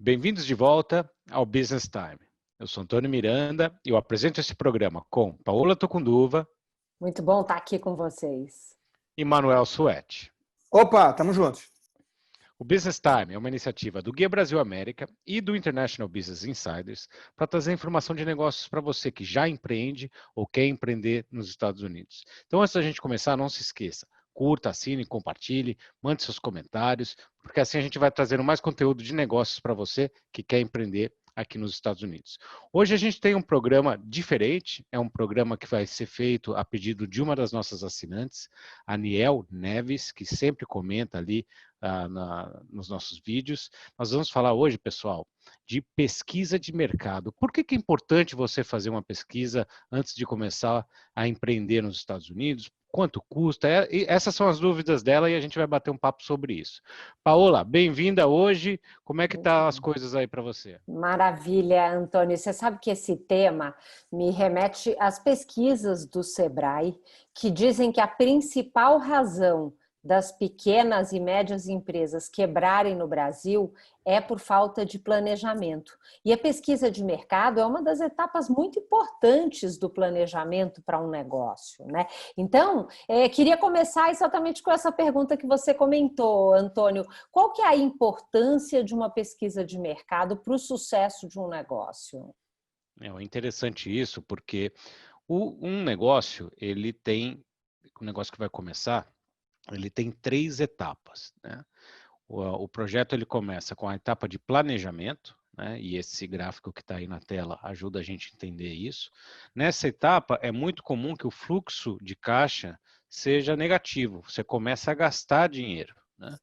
Bem-vindos de volta ao Business Time. Eu sou Antônio Miranda e eu apresento esse programa com Paola Tocunduva. Muito bom estar aqui com vocês. E Manuel Suete. Opa, tamo juntos. O Business Time é uma iniciativa do Guia Brasil América e do International Business Insiders para trazer informação de negócios para você que já empreende ou quer empreender nos Estados Unidos. Então, antes da gente começar, não se esqueça. Curta, assine, compartilhe, mande seus comentários, porque assim a gente vai trazendo mais conteúdo de negócios para você que quer empreender aqui nos Estados Unidos. Hoje a gente tem um programa diferente, é um programa que vai ser feito a pedido de uma das nossas assinantes, a Niel Neves, que sempre comenta ali nos nossos vídeos. Nós vamos falar hoje, pessoal, de pesquisa de mercado. Por que é importante você fazer uma pesquisa antes de começar a empreender nos Estados Unidos? Quanto custa? Essas são as dúvidas dela e a gente vai bater um papo sobre isso. Paola, bem-vinda hoje. Como é que tá as coisas aí para você? Maravilha, Antônio. Você sabe que esse tema me remete às pesquisas do Sebrae, que dizem que a principal razão das pequenas e médias empresas quebrarem no Brasil é por falta de planejamento. E a pesquisa de mercado é uma das etapas muito importantes do planejamento para um negócio, né? Então, queria começar exatamente com essa pergunta que você comentou, Antônio. Qual que é a importância de uma pesquisa de mercado para o sucesso de um negócio? É interessante isso, porque um negócio, um negócio que vai começar, ele tem 3 etapas, né? O projeto ele começa com a etapa de planejamento, né? E esse gráfico que está aí na tela ajuda a gente a entender isso. Nessa etapa, é muito comum que o fluxo de caixa seja negativo. Você começa a gastar dinheiro, né?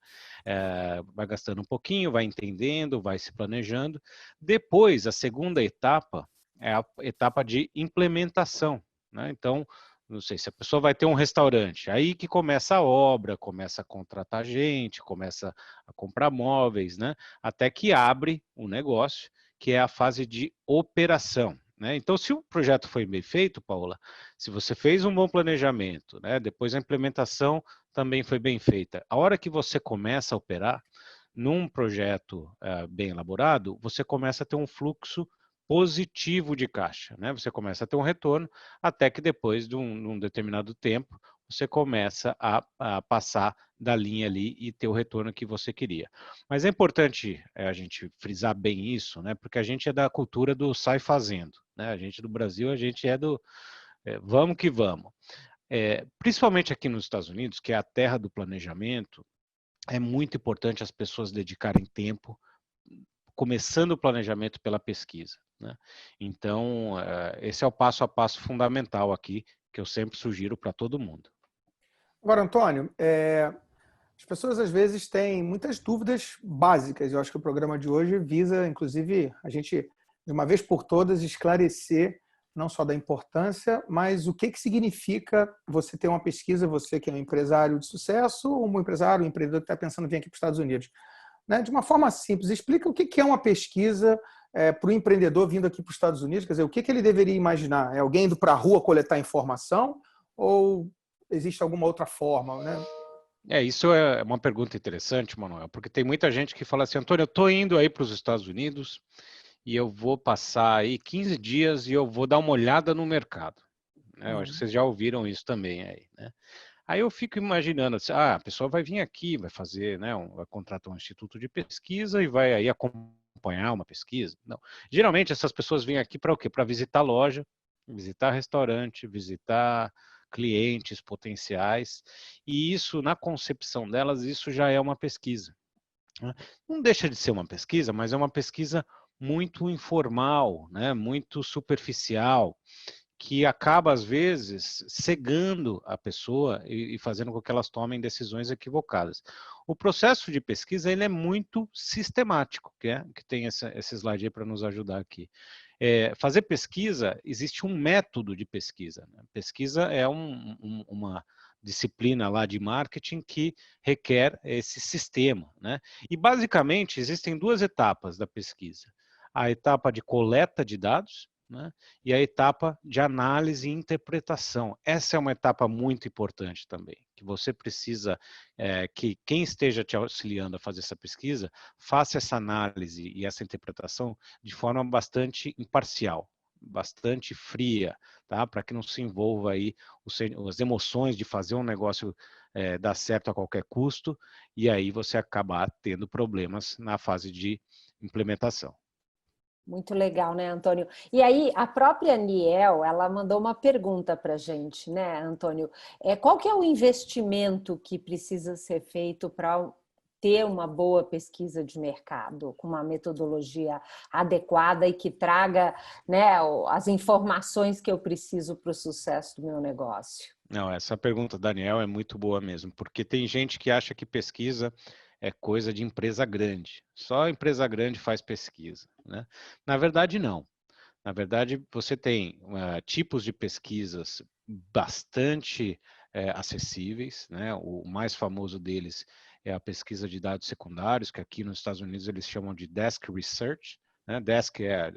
Vai gastando um pouquinho, vai entendendo, vai se planejando. Depois, a segunda etapa é a etapa de implementação, né? Então, não sei se a pessoa vai ter um restaurante, aí que começa a obra, começa a contratar gente, começa a comprar móveis, né? Até que abre o negócio, que é a fase de operação, né? Então, se o projeto foi bem feito, Paola, se você fez um bom planejamento, né? Depois a implementação também foi bem feita. A hora que você começa a operar, num projeto bem elaborado, você começa a ter um fluxo positivo de caixa, né? Você começa a ter um retorno, até que depois de um determinado tempo, você começa a passar da linha ali e ter o retorno que você queria. Mas é importante a gente frisar bem isso, né? Porque a gente é da cultura do sai fazendo, né? A gente do Brasil, a gente é do vamos que vamos. Principalmente aqui nos Estados Unidos, que é a terra do planejamento, é muito importante as pessoas dedicarem tempo começando o planejamento pela pesquisa, né? Então, esse é o passo a passo fundamental aqui, que eu sempre sugiro para todo mundo. Agora, Antônio, as pessoas às vezes têm muitas dúvidas básicas. Eu acho que o programa de hoje visa, inclusive, a gente, de uma vez por todas, esclarecer não só da importância, mas o que significa você ter uma pesquisa, você que é um empresário de sucesso, ou um empresário, um empreendedor que está pensando em vir aqui para os Estados Unidos. Né? De uma forma simples, explica o que é uma pesquisa para o empreendedor vindo aqui para os Estados Unidos. Quer dizer, o que ele deveria imaginar? É alguém indo para a rua coletar informação ou existe alguma outra forma, né? Isso é uma pergunta interessante, Manuel, porque tem muita gente que fala assim, Antônio, eu estou indo aí para os Estados Unidos e eu vou passar aí 15 dias e eu vou dar uma olhada no mercado. Eu acho que vocês já ouviram isso também aí, né? Aí eu fico imaginando, assim, a pessoa vai vir aqui, vai fazer, né, vai contratar um instituto de pesquisa e vai aí acompanhar uma pesquisa. Não. Geralmente essas pessoas vêm aqui para o quê? Para visitar loja, visitar restaurante, visitar clientes potenciais, e isso, na concepção delas, isso já é uma pesquisa, né? Não deixa de ser uma pesquisa, mas é uma pesquisa muito informal, né, muito superficial, que acaba, às vezes, cegando a pessoa e fazendo com que elas tomem decisões equivocadas. O processo de pesquisa ele é muito sistemático, que tem esse slide aí para nos ajudar aqui. Fazer pesquisa, existe um método de pesquisa, né? Pesquisa é uma disciplina lá de marketing que requer esse sistema, né? E, basicamente, existem 2 etapas da pesquisa. A etapa de coleta de dados, né? E a etapa de análise e interpretação. Essa é uma etapa muito importante também, que você precisa que quem esteja te auxiliando a fazer essa pesquisa faça essa análise e essa interpretação de forma bastante imparcial, bastante fria, tá? Para que não se envolva aí as emoções de fazer um negócio dar certo a qualquer custo, e aí você acabar tendo problemas na fase de implementação. Muito legal, né, Antônio? E aí, a própria Niel, ela mandou uma pergunta para a gente, né, Antônio? Qual que é o investimento que precisa ser feito para ter uma boa pesquisa de mercado, com uma metodologia adequada e que traga, né, as informações que eu preciso para o sucesso do meu negócio? Não, essa pergunta, Daniel, é muito boa mesmo, porque tem gente que acha que pesquisa é coisa de empresa grande. Só empresa grande faz pesquisa, né? Na verdade, não. Na verdade, você tem tipos de pesquisas bastante acessíveis, né? O mais famoso deles é a pesquisa de dados secundários, que aqui nos Estados Unidos eles chamam de desk research, né? Desk é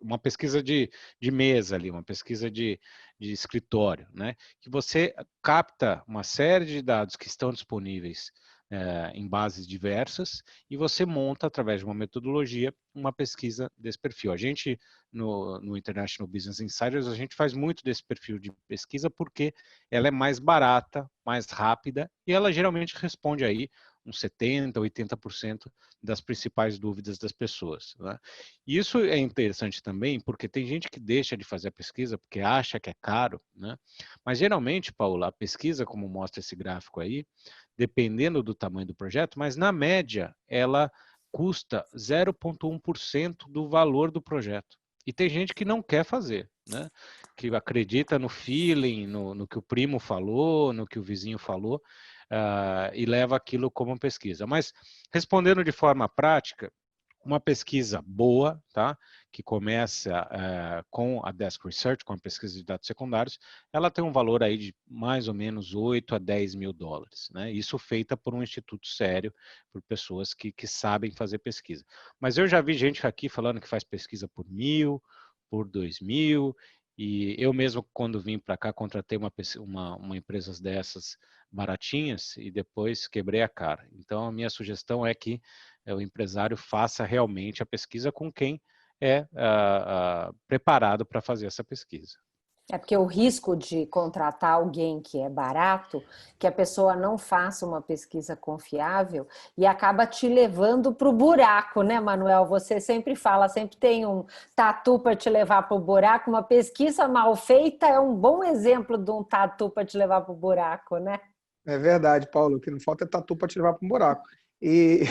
uma pesquisa de mesa ali, uma pesquisa de escritório, né? Que você capta uma série de dados que estão disponíveis em bases diversas e você monta, através de uma metodologia, uma pesquisa desse perfil. A gente, no International Business Insiders, a gente faz muito desse perfil de pesquisa porque ela é mais barata, mais rápida e ela geralmente responde aí uns 70%, 80% das principais dúvidas das pessoas, né? E isso é interessante também porque tem gente que deixa de fazer a pesquisa porque acha que é caro, né? Mas geralmente, Paula, a pesquisa, como mostra esse gráfico aí, dependendo do tamanho do projeto, mas na média ela custa 0,1% do valor do projeto. E tem gente que não quer fazer, né? Que acredita no feeling, no que o primo falou, no que o vizinho falou, e leva aquilo como pesquisa. Mas, respondendo de forma prática, uma pesquisa boa, tá? Que começa com a Desk Research, com a pesquisa de dados secundários, ela tem um valor aí de mais ou menos 8 a 10 mil dólares, né? Isso feita por um instituto sério, por pessoas que sabem fazer pesquisa. Mas eu já vi gente aqui falando que faz pesquisa por 1.000, por 2.000, e eu mesmo, quando vim para cá, contratei uma empresa dessas baratinhas e depois quebrei a cara. Então, a minha sugestão é que o empresário faça realmente a pesquisa com quem é preparado para fazer essa pesquisa. É porque o risco de contratar alguém que é barato, que a pessoa não faça uma pesquisa confiável e acaba te levando para o buraco, né, Manuel? Você sempre fala, sempre tem um tatu para te levar para o buraco. Uma pesquisa mal feita é um bom exemplo de um tatu para te levar para o buraco, né? É verdade, Paulo. O que não falta é tatu para te levar para um buraco. E,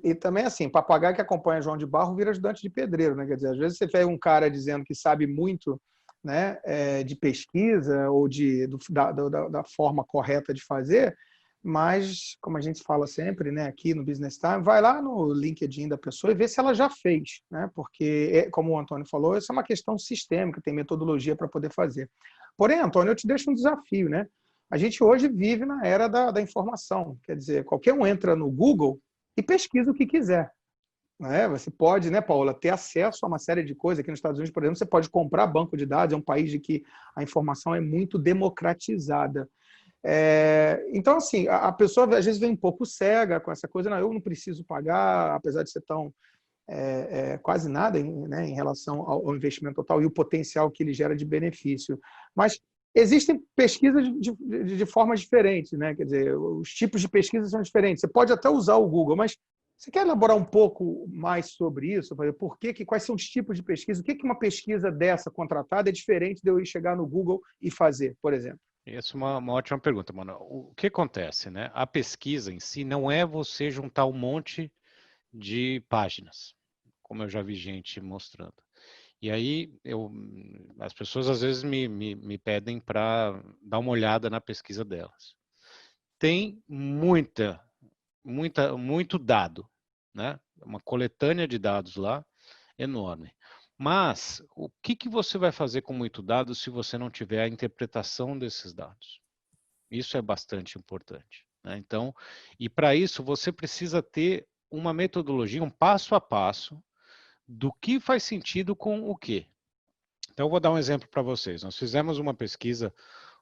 e também, assim, papagaio que acompanha João de Barro vira ajudante de pedreiro, né? Quer dizer, às vezes você vê um cara dizendo que sabe muito, né, de pesquisa ou da forma correta de fazer, mas, como a gente fala sempre, né, aqui no Business Time, vai lá no LinkedIn da pessoa e vê se ela já fez, né? Porque, como o Antônio falou, isso é uma questão sistêmica, tem metodologia para poder fazer. Porém, Antônio, eu te deixo um desafio, né? A gente hoje vive na era da informação. Quer dizer, qualquer um entra no Google e pesquisa o que quiser. Né? Você pode, né, Paula, ter acesso a uma série de coisas. Aqui nos Estados Unidos, por exemplo, você pode comprar banco de dados. É um país de que a informação é muito democratizada. Então, assim, a pessoa às vezes vem um pouco cega com essa coisa. Não, eu não preciso pagar, apesar de ser tão quase nada em relação ao investimento total e o potencial que ele gera de benefício. Mas existem pesquisas de formas diferentes, né? Quer dizer, os tipos de pesquisa são diferentes. Você pode até usar o Google, mas você quer elaborar um pouco mais sobre isso? Por quais são os tipos de pesquisa? O que uma pesquisa dessa contratada é diferente de eu ir chegar no Google e fazer, por exemplo? Essa é uma ótima pergunta, mano. O que acontece, né? A pesquisa em si não é você juntar um monte de páginas, como eu já vi gente mostrando. E aí, as pessoas às vezes me pedem para dar uma olhada na pesquisa delas. Tem muito dado, né? Uma coletânea de dados lá enorme. Mas o que você vai fazer com muito dado se você não tiver a interpretação desses dados? Isso é bastante importante, né? Então, e para isso você precisa ter uma metodologia, um passo a passo do que faz sentido com o quê. Então, eu vou dar um exemplo para vocês. Nós fizemos uma pesquisa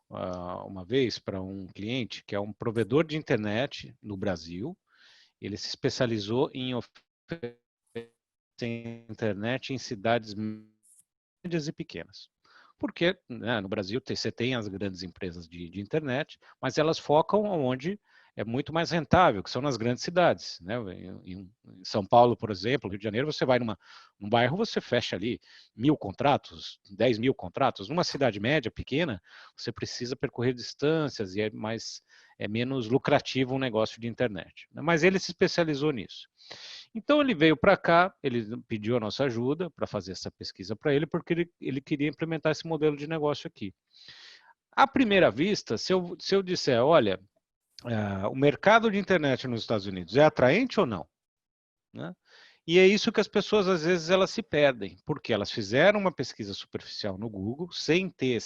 uma vez para um cliente que é um provedor de internet no Brasil. Ele se especializou em oferecer internet em cidades médias e pequenas. Porque, né, no Brasil você tem as grandes empresas de internet, mas elas focam onde é muito mais rentável, que são nas grandes cidades. Né? Em São Paulo, por exemplo, Rio de Janeiro, você vai num bairro, você fecha ali 1.000 contratos, 10.000 contratos. Numa cidade média, pequena, você precisa percorrer distâncias e é menos lucrativo um negócio de internet. Mas ele se especializou nisso. Então ele veio para cá, ele pediu a nossa ajuda para fazer essa pesquisa para ele, porque ele queria implementar esse modelo de negócio aqui. À primeira vista, se eu disser, olha, o mercado de internet nos Estados Unidos é atraente ou não? Né? E é isso que as pessoas, às vezes, elas se perdem, porque elas fizeram uma pesquisa superficial no Google, sem ter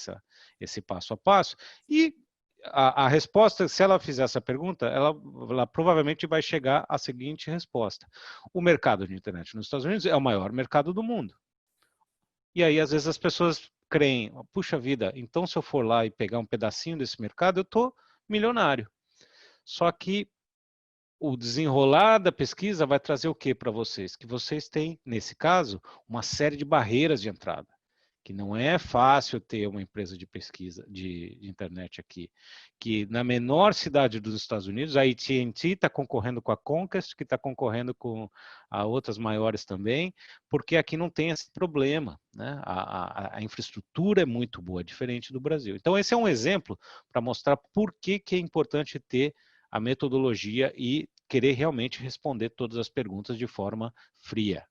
esse passo a passo, e a resposta, se ela fizer essa pergunta, ela provavelmente vai chegar à seguinte resposta. O mercado de internet nos Estados Unidos é o maior mercado do mundo. E aí, às vezes, as pessoas creem, puxa vida, então se eu for lá e pegar um pedacinho desse mercado, eu estou milionário. Só que o desenrolar da pesquisa vai trazer o que para vocês? Que vocês têm, nesse caso, uma série de barreiras de entrada. Que não é fácil ter uma empresa de pesquisa de internet aqui. Que na menor cidade dos Estados Unidos, a AT&T está concorrendo com a Comcast, que está concorrendo com outras maiores também, porque aqui não tem esse problema. Né? A infraestrutura é muito boa, diferente do Brasil. Então, esse é um exemplo para mostrar por que é importante ter a metodologia e querer realmente responder todas as perguntas de forma fria.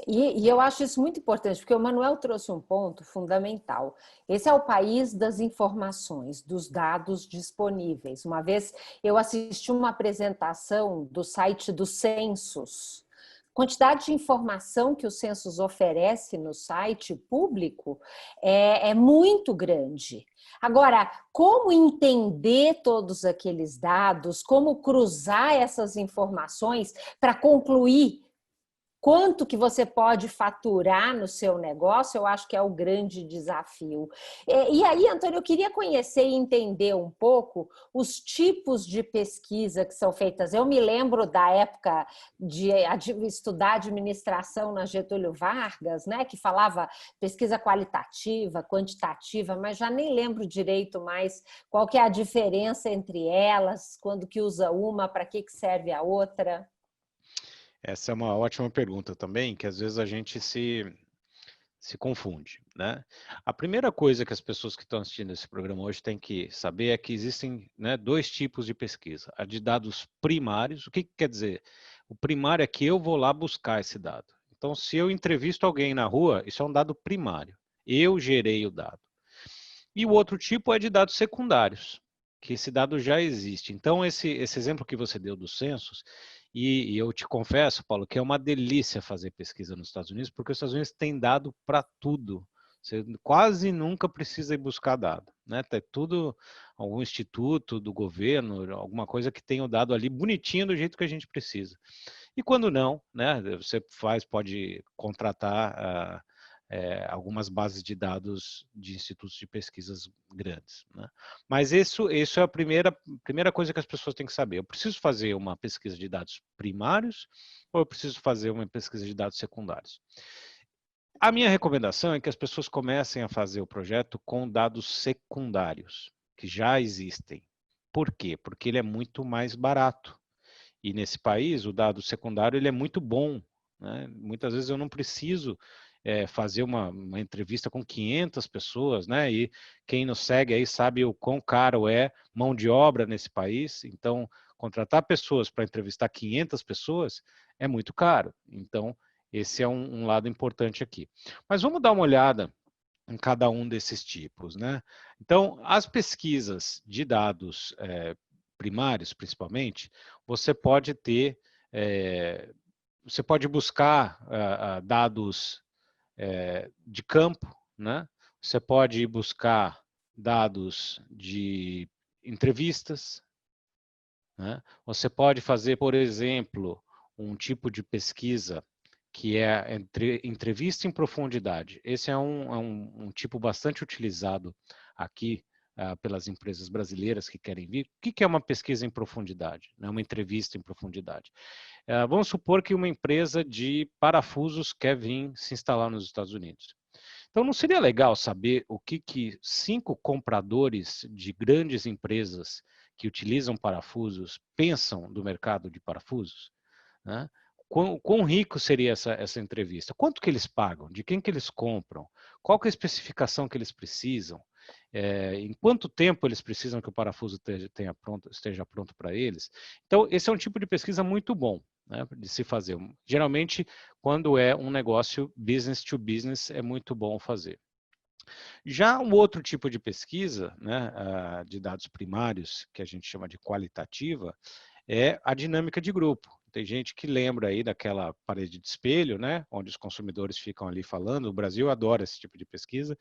E eu acho isso muito importante, porque o Manuel trouxe um ponto fundamental. Esse é o país das informações, dos dados disponíveis. Uma vez eu assisti uma apresentação do site do Census. Quantidade de informação que o Census oferece no site público é muito grande. Agora, como entender todos aqueles dados, como cruzar essas informações para concluir quanto que você pode faturar no seu negócio, eu acho que é o grande desafio. E aí, Antônio, eu queria conhecer e entender um pouco os tipos de pesquisa que são feitas. Eu me lembro da época de estudar administração na Getúlio Vargas, né, que falava pesquisa qualitativa, quantitativa, mas já nem lembro direito mais qual que é a diferença entre elas, quando que usa uma, para que serve a outra. Essa é uma ótima pergunta também, que às vezes a gente se confunde, né? A primeira coisa que as pessoas que estão assistindo esse programa hoje têm que saber é que existem, né, dois tipos de pesquisa. A de dados primários, o que quer dizer? O primário é que eu vou lá buscar esse dado. Então, se eu entrevisto alguém na rua, isso é um dado primário. Eu gerei o dado. E o outro tipo é de dados secundários, que esse dado já existe. Então, esse exemplo que você deu dos censos, e eu te confesso, Paulo, que é uma delícia fazer pesquisa nos Estados Unidos, porque os Estados Unidos têm dado para tudo. Você quase nunca precisa ir buscar dado. Né? Tem tudo, algum instituto do governo, alguma coisa que tenha o dado ali bonitinho do jeito que a gente precisa. E quando não, né, você pode contratar algumas bases de dados de institutos de pesquisas grandes. Né? Mas isso é a primeira coisa que as pessoas têm que saber. Eu preciso fazer uma pesquisa de dados primários ou eu preciso fazer uma pesquisa de dados secundários? A minha recomendação é que as pessoas comecem a fazer o projeto com dados secundários, que já existem. Por quê? Porque ele é muito mais barato. E nesse país, o dado secundário ele é muito bom. Né? Muitas vezes eu não preciso fazer uma entrevista com 500 pessoas, né? E quem nos segue aí sabe o quão caro é mão de obra nesse país. Então, contratar pessoas para entrevistar 500 pessoas é muito caro. Então, esse é um lado importante aqui. Mas vamos dar uma olhada em cada um desses tipos, né? Então, as pesquisas de dados primários, principalmente, você pode ter, você pode buscar dados de campo, né? Você pode buscar dados de entrevistas, né? Você pode fazer, por exemplo, um tipo de pesquisa que é a entrevista em profundidade. Esse é um tipo bastante utilizado aqui pelas empresas brasileiras que querem vir. O que é uma pesquisa em profundidade? Né? Uma entrevista em profundidade. Vamos supor que uma empresa de parafusos quer vir se instalar nos Estados Unidos. Então, não seria legal saber o que 5 compradores de grandes empresas que utilizam parafusos pensam do mercado de parafusos? Né? Quão rico seria essa entrevista? Quanto que eles pagam? De quem que eles compram? Qual que é a especificação que eles precisam? Em quanto tempo eles precisam que o parafuso esteja pronto para eles? Então, esse é um tipo de pesquisa muito bom, né, de se fazer. Geralmente, quando é um negócio business to business, é muito bom fazer. Já um outro tipo de pesquisa, né, de dados primários, que a gente chama de qualitativa, é a dinâmica de grupo. Tem gente que lembra aí daquela parede de espelho, né, onde os consumidores ficam ali falando. O Brasil adora esse tipo de pesquisa.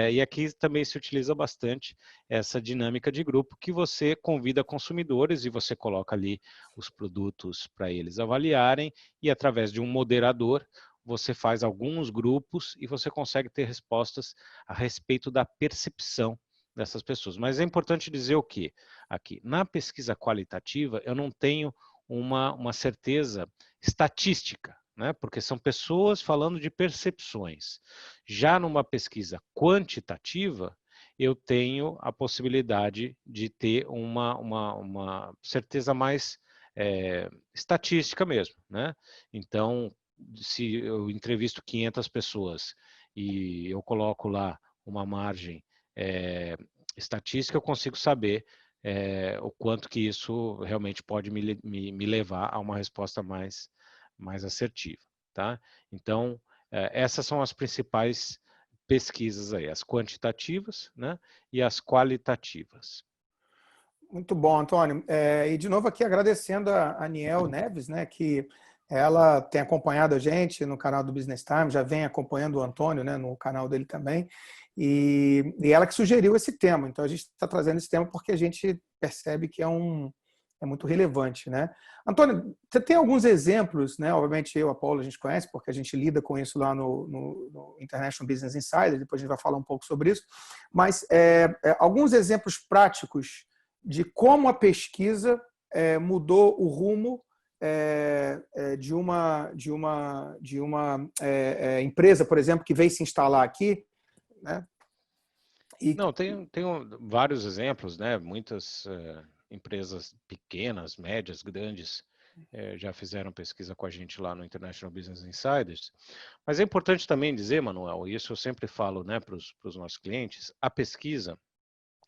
E aqui também se utiliza bastante essa dinâmica de grupo, que você convida consumidores e você coloca ali os produtos para eles avaliarem, e através de um moderador, você faz alguns grupos e você consegue ter respostas a respeito da percepção dessas pessoas. Mas é importante dizer o quê? Aqui, na pesquisa qualitativa, eu não tenho uma certeza estatística, né? Porque são pessoas falando de percepções. Já numa pesquisa quantitativa, eu tenho a possibilidade de ter uma certeza mais estatística mesmo, né? Então, se eu entrevisto 500 pessoas e eu coloco lá uma margem estatística, eu consigo saber o quanto que isso realmente pode me levar a uma resposta mais assertiva, tá? Então, essas são as principais pesquisas aí, as quantitativas, né, e as qualitativas. Muito bom, Antônio. E de novo aqui agradecendo a Aniel Neves, né, que ela tem acompanhado a gente no canal do Business Time, já vem acompanhando o Antônio, né, no canal dele também, e ela que sugeriu esse tema. Então a gente está trazendo esse tema porque a gente percebe que é muito relevante, né? Antônio, você tem alguns exemplos, né? Obviamente eu, a Paula, a gente conhece porque a gente lida com isso lá no International Business Insider, depois a gente vai falar um pouco sobre isso, mas alguns exemplos práticos de como a pesquisa mudou o rumo de uma empresa, por exemplo, que veio se instalar aqui, né? Não, tem vários exemplos, né? Muitas empresas pequenas, médias, grandes já fizeram pesquisa com a gente lá no International Business Insiders. Mas é importante também dizer, Manuel, isso eu sempre falo, né, para os nossos clientes, a pesquisa,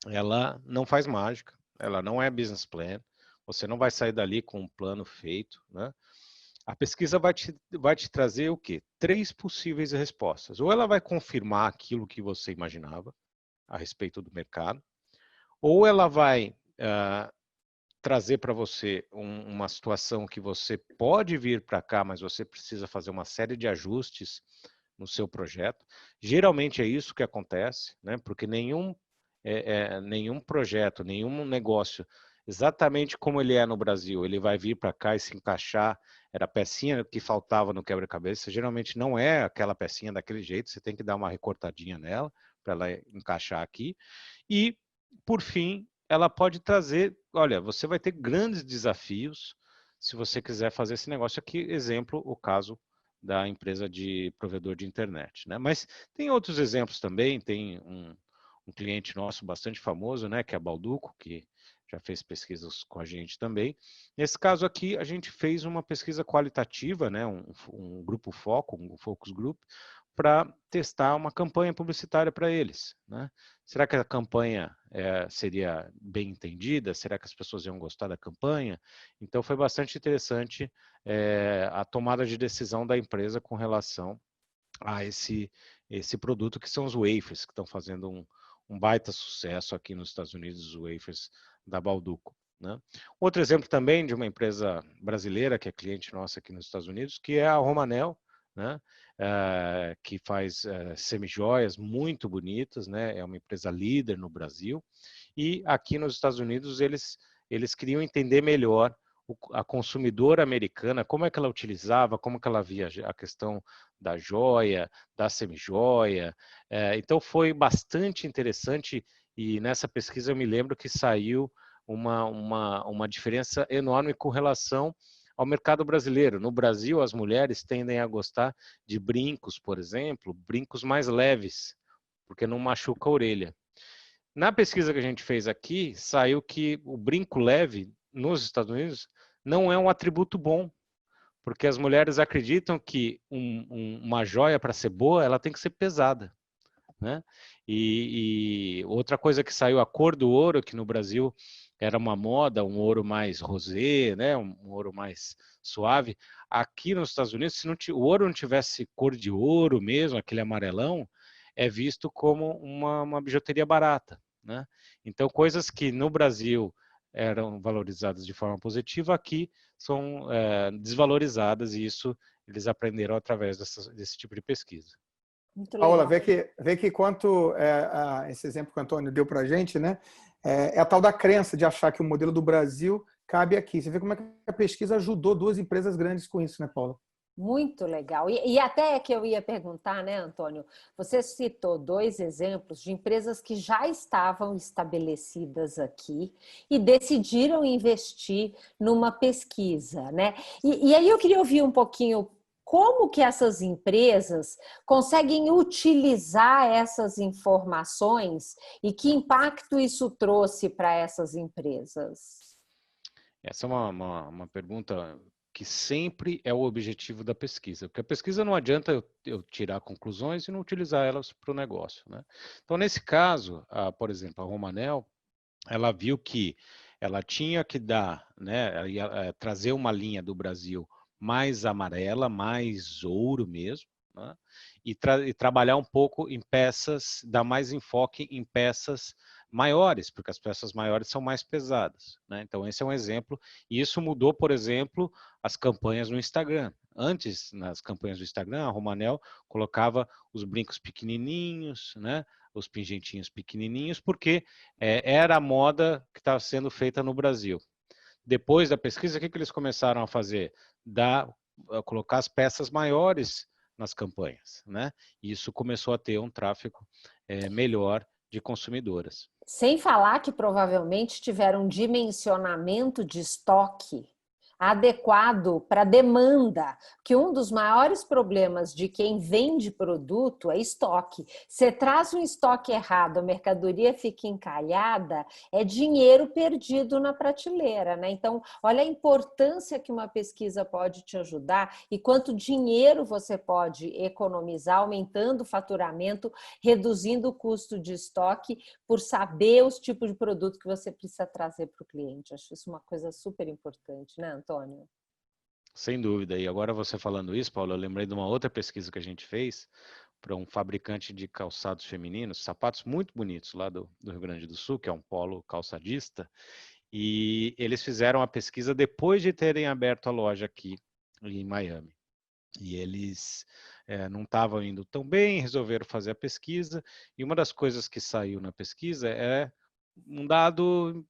ela não faz mágica, ela não é business plan, você não vai sair dali com um plano feito, né? A pesquisa vai te trazer o quê? 3 possíveis respostas. Ou ela vai confirmar aquilo que você imaginava a respeito do mercado, ou ela vai trazer para você uma situação que você pode vir para cá, mas você precisa fazer uma série de ajustes no seu projeto. Geralmente é isso que acontece, né? Porque nenhum projeto, nenhum negócio, exatamente como ele é no Brasil, ele vai vir para cá e se encaixar, era a pecinha que faltava no quebra-cabeça, geralmente não é aquela pecinha daquele jeito, você tem que dar uma recortadinha nela para ela encaixar aqui. E, por fim, ela pode trazer, olha, você vai ter grandes desafios se você quiser fazer esse negócio aqui, exemplo, o caso da empresa de provedor de internet, né? Mas tem outros exemplos também, tem um cliente nosso bastante famoso, né, que é a Balduco, que já fez pesquisas com a gente também. Nesse caso aqui, a gente fez uma pesquisa qualitativa, né, um grupo foco, um focus group, para testar uma campanha publicitária para eles, né? Será que a campanha seria bem entendida? Será que as pessoas iam gostar da campanha? Então, foi bastante interessante a tomada de decisão da empresa com relação a esse produto, que são os wafers, que estão fazendo um baita sucesso aqui nos Estados Unidos, os wafers da Balduco, né? Outro exemplo também de uma empresa brasileira, que é cliente nossa aqui nos Estados Unidos, que é a Romanel, né? Que faz semijoias muito bonitas, né? É uma empresa líder no Brasil, e aqui nos Estados Unidos eles queriam entender melhor a consumidora americana, como é que ela utilizava, como que ela via a questão da joia, da semijoia. Então foi bastante interessante e nessa pesquisa eu me lembro que saiu uma diferença enorme com relação ao mercado brasileiro. No Brasil, as mulheres tendem a gostar de brincos, por exemplo, brincos mais leves, porque não machuca a orelha. Na pesquisa que a gente fez aqui, saiu que o brinco leve nos Estados Unidos não é um atributo bom, porque as mulheres acreditam que uma joia para ser boa, ela tem que ser pesada, né? E outra coisa que saiu, a cor do ouro, que no Brasil era uma moda, um ouro mais rosé, né? Um ouro mais suave. Aqui nos Estados Unidos, se o ouro não tivesse cor de ouro mesmo, aquele amarelão, é visto como uma bijuteria barata, né? Então, coisas que no Brasil eram valorizadas de forma positiva, aqui são desvalorizadas, e isso eles aprenderam através desse tipo de pesquisa. Muito Paula, legal. vê que quanto esse exemplo que o Antônio deu para a gente, né, é a tal da crença de achar que o modelo do Brasil cabe aqui. Você vê como é que a pesquisa ajudou duas empresas grandes com isso, né, Paula? Muito legal. E até que eu ia perguntar, né, Antônio? Você citou 2 exemplos de empresas que já estavam estabelecidas aqui e decidiram investir numa pesquisa, né? E aí eu queria ouvir um pouquinho como que essas empresas conseguem utilizar essas informações e que impacto isso trouxe para essas empresas. Essa é uma pergunta que sempre é o objetivo da pesquisa, porque a pesquisa não adianta eu tirar conclusões e não utilizar elas para o negócio, né? Então, nesse caso, por exemplo, a Romanel, ela viu que ela tinha que dar, né, trazer uma linha do Brasil mais amarela, mais ouro mesmo, né? E trabalhar um pouco em peças, dar mais enfoque em peças maiores, porque as peças maiores são mais pesadas, né? Então esse é um exemplo, e isso mudou, por exemplo, as campanhas no Instagram. Antes, nas campanhas do Instagram, a Romanel colocava os brincos pequenininhos, né? Os pingentinhos pequenininhos, porque era a moda que estava sendo feita no Brasil. Depois da pesquisa, o que eles começaram a fazer? Colocar as peças maiores nas campanhas, né? E isso começou a ter um tráfego melhor de consumidoras. Sem falar que provavelmente tiveram um dimensionamento de estoque adequado para a demanda, que um dos maiores problemas de quem vende produto é estoque. Você traz um estoque errado, a mercadoria fica encalhada, é dinheiro perdido na prateleira, né? Então, olha a importância que uma pesquisa pode te ajudar e quanto dinheiro você pode economizar, aumentando o faturamento, reduzindo o custo de estoque, por saber os tipos de produto que você precisa trazer para o cliente. Acho isso uma coisa super importante, né, Antônio? Sem dúvida. E agora você falando isso, Paulo, eu lembrei de uma outra pesquisa que a gente fez para um fabricante de calçados femininos, sapatos muito bonitos lá do Rio Grande do Sul, que é um polo calçadista, e eles fizeram a pesquisa depois de terem aberto a loja aqui em Miami. E eles não estavam indo tão bem, resolveram fazer a pesquisa, e uma das coisas que saiu na pesquisa é um dado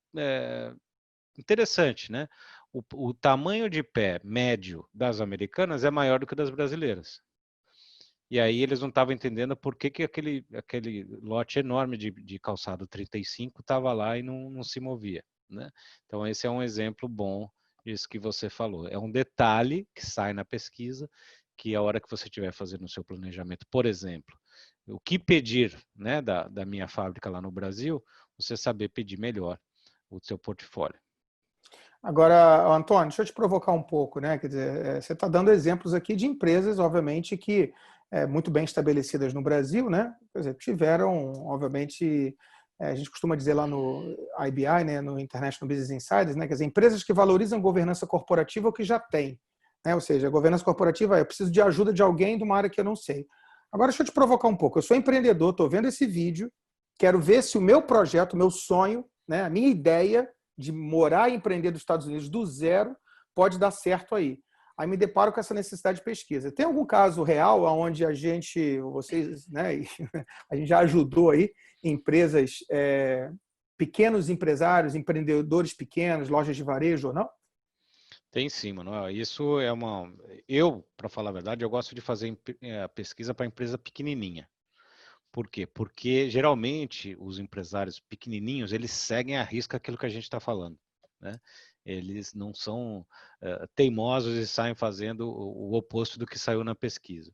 interessante, né? O tamanho de pé médio das americanas é maior do que das brasileiras. E aí eles não estavam entendendo por que aquele lote enorme de calçado 35 estava lá e não se movia, né? Então esse é um exemplo bom disso que você falou. É um detalhe que sai na pesquisa, que a hora que você estiver fazendo o seu planejamento, por exemplo, o que pedir, né, da minha fábrica lá no Brasil, você saber pedir melhor o seu portfólio. Agora, Antônio, deixa eu te provocar um pouco, né? Quer dizer, você está dando exemplos aqui de empresas, obviamente, que muito bem estabelecidas no Brasil, né? Quer dizer, tiveram, obviamente, a gente costuma dizer lá no IBI, né, no International Business Insiders, né? Quer dizer, empresas que valorizam governança corporativa ou que já têm, né? Ou seja, a governança corporativa eu preciso de ajuda de alguém de uma área que eu não sei. Agora, deixa eu te provocar um pouco. Eu sou empreendedor, estou vendo esse vídeo, quero ver se o meu projeto, o meu sonho, né, a minha ideia de morar e empreender dos Estados Unidos do zero pode dar certo aí. Aí me deparo com essa necessidade de pesquisa. Tem algum caso real onde a gente, vocês, né, a gente já ajudou aí empresas, pequenos empresários, empreendedores pequenos, lojas de varejo ou não? Tem sim, Manuel. Isso é uma. Eu, para falar a verdade, eu gosto de fazer pesquisa para empresa pequenininha. Por quê? Porque geralmente os empresários pequenininhos eles seguem à risca aquilo que a gente está falando, né? Eles não são teimosos e saem fazendo o oposto do que saiu na pesquisa.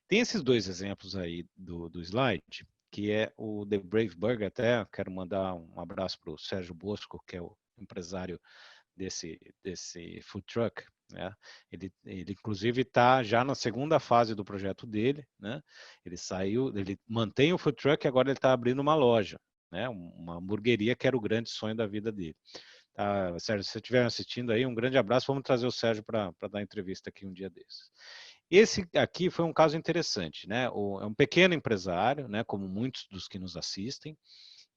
Tem esses dois exemplos aí do slide, que é o The Brave Burger. Até quero mandar um abraço para o Sérgio Bosco, que é o empresário desse food truck, né? Ele inclusive está já na segunda fase do projeto dele, né? Ele mantém o food truck e agora ele está abrindo uma loja, né? Uma hamburgueria que era o grande sonho da vida dele. Tá, Sérgio, se você estiver assistindo aí, um grande abraço. Vamos trazer o Sérgio para dar entrevista aqui um dia desses. Esse aqui foi um caso interessante, né? É um pequeno empresário, né? Como muitos dos que nos assistem,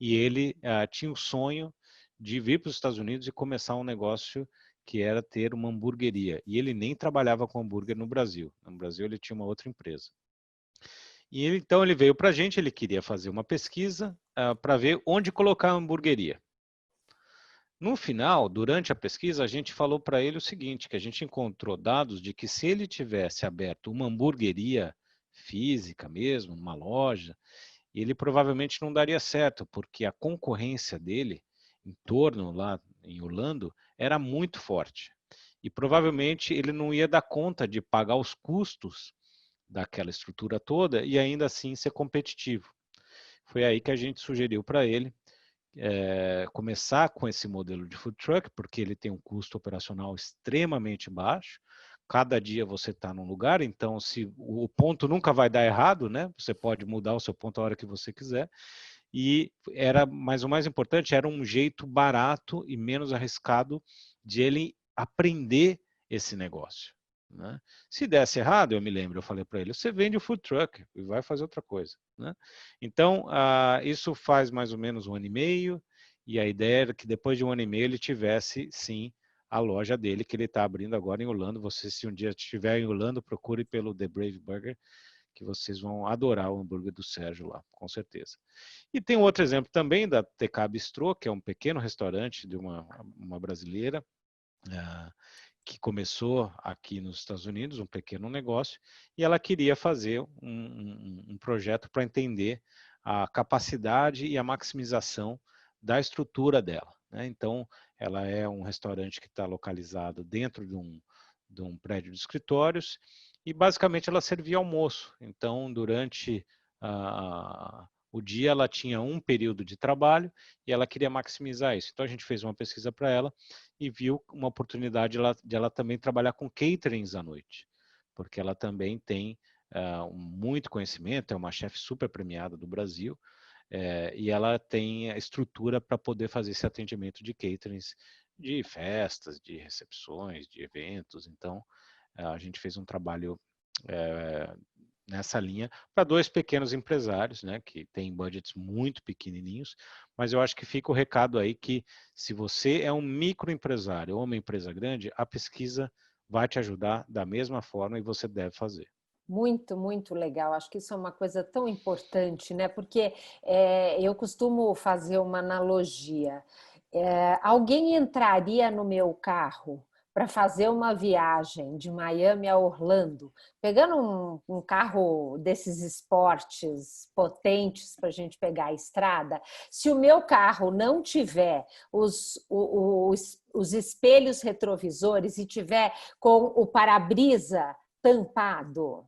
e ele tinha o sonho de vir para os Estados Unidos e começar um negócio que era ter uma hamburgueria. E ele nem trabalhava com hambúrguer no Brasil. No Brasil ele tinha uma outra empresa. E então ele veio para a gente, ele queria fazer uma pesquisa para ver onde colocar a hamburgueria. No final, durante a pesquisa, a gente falou para ele o seguinte, que a gente encontrou dados de que se ele tivesse aberto uma hamburgueria física mesmo, uma loja, ele provavelmente não daria certo, porque a concorrência dele em torno lá em Orlando era muito forte. E provavelmente ele não ia dar conta de pagar os custos daquela estrutura toda e ainda assim ser competitivo. Foi aí que a gente sugeriu para ele começar com esse modelo de food truck, porque ele tem um custo operacional extremamente baixo. Cada dia você está num lugar, então se o ponto nunca vai dar errado, né? Você pode mudar o seu ponto a hora que você quiser. Mas o mais importante era um jeito barato e menos arriscado de ele aprender esse negócio, né? Se desse errado, eu me lembro, eu falei para ele, você vende o food truck e vai fazer outra coisa, né? Então, isso faz mais ou menos 1 ano e meio, e a ideia era que depois de 1 ano e meio ele tivesse, sim, a loja dele, que ele está abrindo agora em Orlando. Você, se um dia estiver em Orlando, procure pelo The Brave Burger, que vocês vão adorar o hambúrguer do Sérgio lá, com certeza. E tem um outro exemplo também da TK Bistrô, que é um pequeno restaurante de uma brasileira, que começou aqui nos Estados Unidos, um pequeno negócio, e ela queria fazer um projeto para entender a capacidade e a maximização da estrutura dela, né? Então, ela é um restaurante que está localizado dentro de um prédio de escritórios e, basicamente, ela servia almoço. Então, durante o dia, ela tinha um período de trabalho e ela queria maximizar isso. Então, a gente fez uma pesquisa para ela e viu uma oportunidade de ela também trabalhar com caterings à noite, porque ela também tem muito conhecimento, é uma chefe super premiada do Brasil, e ela tem a estrutura para poder fazer esse atendimento de caterings, de festas, de recepções, de eventos. Então, a gente fez um trabalho nessa linha para dois pequenos empresários, né, que têm budgets muito pequenininhos, mas eu acho que fica o recado aí que se você é um microempresário ou uma empresa grande, a pesquisa vai te ajudar da mesma forma e você deve fazer. Muito, muito legal. Acho que isso é uma coisa tão importante, né? Porque eu costumo fazer uma analogia. Alguém entraria no meu carro para fazer uma viagem de Miami a Orlando, pegando um carro desses esportes potentes para a gente pegar a estrada, se o meu carro não tiver os espelhos retrovisores e tiver com o para-brisa tampado,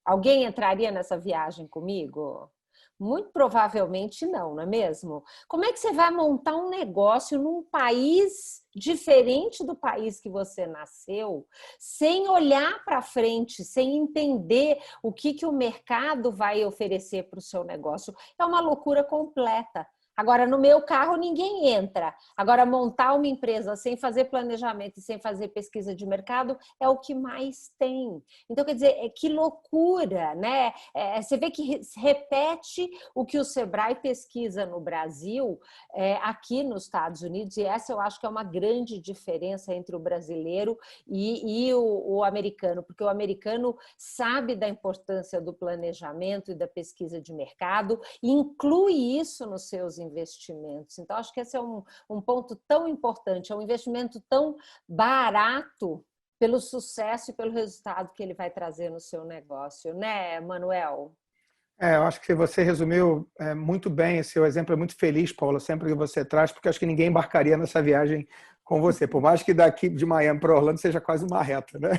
alguém entraria nessa viagem comigo? Muito provavelmente não, não é mesmo? Como é que você vai montar um negócio num país diferente do país que você nasceu, sem olhar para frente, sem entender o que o mercado vai oferecer para o seu negócio? É uma loucura completa. Agora, no meu carro, ninguém entra. Agora, montar uma empresa sem fazer planejamento e sem fazer pesquisa de mercado é o que mais tem. Então, quer dizer, que loucura, né? Você vê que repete o que o Sebrae pesquisa no Brasil, aqui nos Estados Unidos, e essa eu acho que é uma grande diferença entre o brasileiro e o americano, porque o americano sabe da importância do planejamento e da pesquisa de mercado, inclui isso nos seus investimentos. Então, acho que esse é um ponto tão importante, é um investimento tão barato pelo sucesso e pelo resultado que ele vai trazer no seu negócio, né, Manuel? Eu acho que você resumiu muito bem. Esse seu exemplo é muito feliz, Paula, sempre que você traz, porque acho que ninguém embarcaria nessa viagem com você, por mais que daqui de Miami para Orlando seja quase uma reta, né?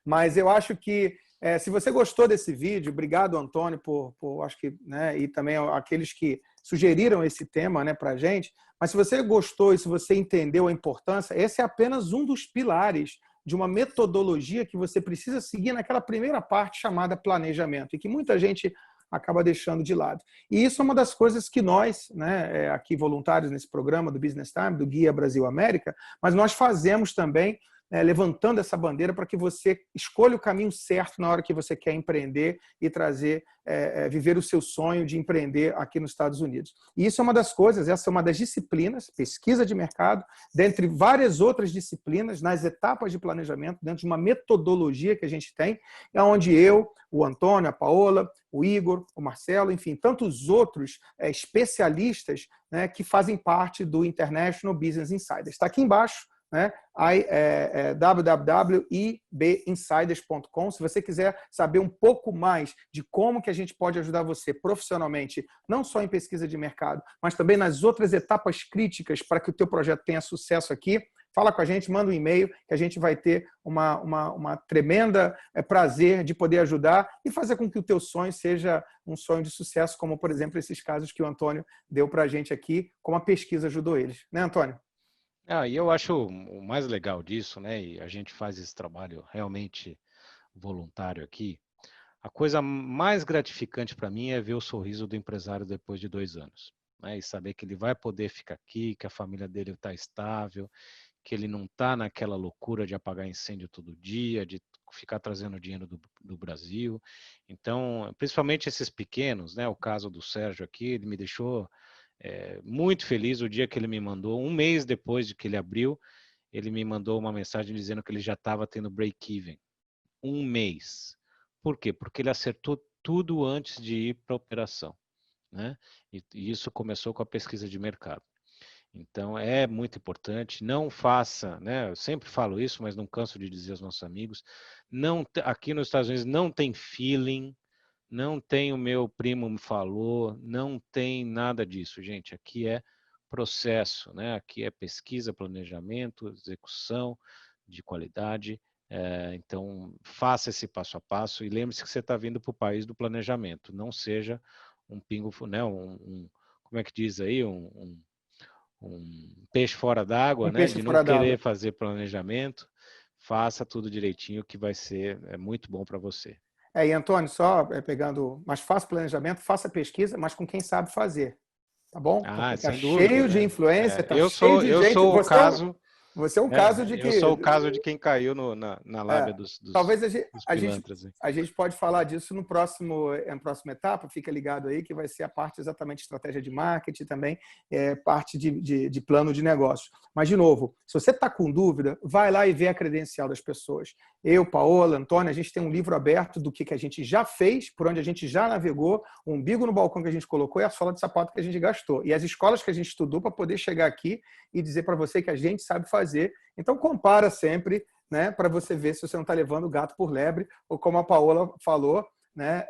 Mas eu acho que se você gostou desse vídeo, obrigado, Antônio, por acho que, né, e também aqueles que sugeriram esse tema, né, para a gente. Mas se você gostou e se você entendeu a importância, esse é apenas um dos pilares de uma metodologia que você precisa seguir naquela primeira parte chamada planejamento, e que muita gente acaba deixando de lado. E isso é uma das coisas que nós, né, aqui voluntários nesse programa do Business Time, do Guia Brasil América, mas nós fazemos também, levantando essa bandeira para que você escolha o caminho certo na hora que você quer empreender e trazer, viver o seu sonho de empreender aqui nos Estados Unidos. E isso é uma das coisas, essa é uma das disciplinas, pesquisa de mercado, dentre várias outras disciplinas, nas etapas de planejamento, dentro de uma metodologia que a gente tem, é onde eu, o Antônio, a Paola, o Igor, o Marcelo, enfim, tantos outros especialistas, né, que fazem parte do International Business Insiders. Está aqui embaixo, né? www.ibinsiders.com. Se você quiser saber um pouco mais de como que a gente pode ajudar você profissionalmente, não só em pesquisa de mercado, mas também nas outras etapas críticas para que o teu projeto tenha sucesso aqui, fala com a gente, manda um e-mail, que a gente vai ter uma tremenda prazer de poder ajudar e fazer com que o teu sonho seja um sonho de sucesso, como, por exemplo, esses casos que o Antônio deu para a gente aqui, como a pesquisa ajudou eles. Né, Antônio? E eu acho o mais legal disso, né? E a gente faz esse trabalho realmente voluntário aqui. A coisa mais gratificante para mim é ver o sorriso do empresário depois de 2 anos, né? E saber que ele vai poder ficar aqui, que a família dele está estável, que ele não está naquela loucura de apagar incêndio todo dia, de ficar trazendo dinheiro do Brasil. Então, principalmente esses pequenos, né? O caso do Sérgio aqui, ele me deixou muito feliz o dia que ele me mandou, um mês depois de que ele abriu, ele me mandou uma mensagem dizendo que ele já estava tendo break-even. Um mês. Por quê? Porque ele acertou tudo antes de ir para a operação, né? E isso começou com a pesquisa de mercado. Então, é muito importante, não faça, né? Eu sempre falo isso, mas não canso de dizer aos nossos amigos, aqui nos Estados Unidos não tem feeling, não tem o meu primo me falou, não tem nada disso, gente. Aqui é processo, né? Aqui é pesquisa, planejamento, execução de qualidade. Então, faça esse passo a passo e lembre-se que você está vindo para o país do planejamento. Não seja um pingo, né? Como é que diz aí? Um peixe fora d'água, Um né? peixe De não fora querer d'água. fazer planejamento. Faça tudo direitinho que vai ser muito bom para você. E Antônio, só pegando, mas faça planejamento, faça pesquisa, mas com quem sabe fazer, tá bom? Porque está Sem dúvida, cheio de né? influência, está Eu cheio sou, de eu gente. sou o caso, Você é um caso de eu que sou o caso de quem caiu na lábia talvez dos pilantras. a gente pode falar disso na próxima etapa, fica ligado aí, que vai ser a parte exatamente de estratégia de marketing também, parte de plano de negócio. Mas, de novo, se você está com dúvida, vai lá e vê a credencial das pessoas. Eu, Paola, Antônio, a gente tem um livro aberto do que a gente já fez, por onde a gente já navegou, o umbigo no balcão que a gente colocou e a sola de sapato que a gente gastou. E as escolas que a gente estudou para poder chegar aqui e dizer para você que a gente sabe fazer. Então, compara sempre, né, para você ver se você não está levando o gato por lebre, ou como a Paola falou, né,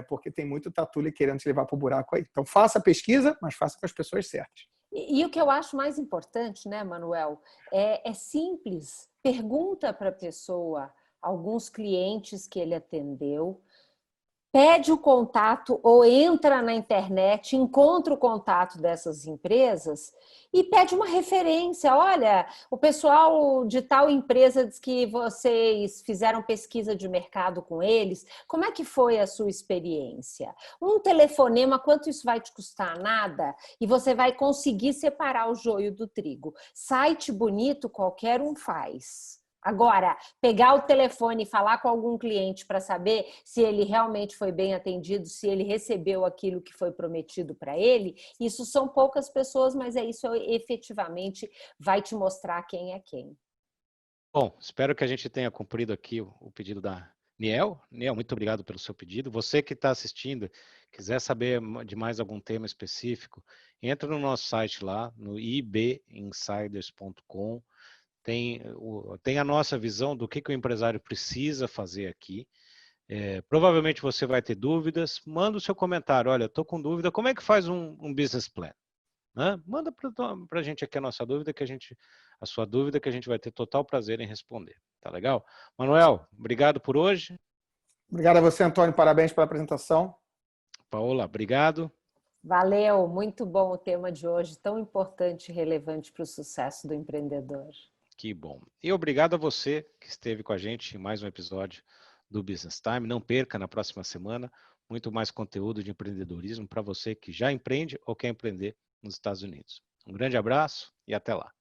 porque tem muito tatule querendo te levar para o buraco aí. Então, faça a pesquisa, mas faça com as pessoas certas. E o que eu acho mais importante, né, Manuel, é simples. Pergunta para a pessoa, alguns clientes que ele atendeu, pede o contato ou entra na internet, encontra o contato dessas empresas e pede uma referência. Olha, o pessoal de tal empresa diz que vocês fizeram pesquisa de mercado com eles. Como é que foi a sua experiência? Um telefonema, quanto isso vai te custar? Nada. E você vai conseguir separar o joio do trigo. Site bonito, qualquer um faz. Agora, pegar o telefone e falar com algum cliente para saber se ele realmente foi bem atendido, se ele recebeu aquilo que foi prometido para ele, isso são poucas pessoas, mas isso efetivamente vai te mostrar quem é quem. Bom, espero que a gente tenha cumprido aqui o pedido da Niel, muito obrigado pelo seu pedido. Você que está assistindo, quiser saber de mais algum tema específico, entra no nosso site lá, no ibinsiders.com. Tem a nossa visão do que o empresário precisa fazer aqui. Provavelmente você vai ter dúvidas. Manda o seu comentário. Olha, estou com dúvida. Como é que faz um business plan? Né? Manda para a gente aqui a nossa dúvida, a sua dúvida, que a gente vai ter total prazer em responder. Tá legal? Manuel, obrigado por hoje. Obrigado a você, Antônio. Parabéns pela apresentação. Paola, obrigado. Valeu, muito bom o tema de hoje, tão importante e relevante para o sucesso do empreendedor. Que bom. E obrigado a você que esteve com a gente em mais um episódio do Business Time. Não perca na próxima semana muito mais conteúdo de empreendedorismo para você que já empreende ou quer empreender nos Estados Unidos. Um grande abraço e até lá.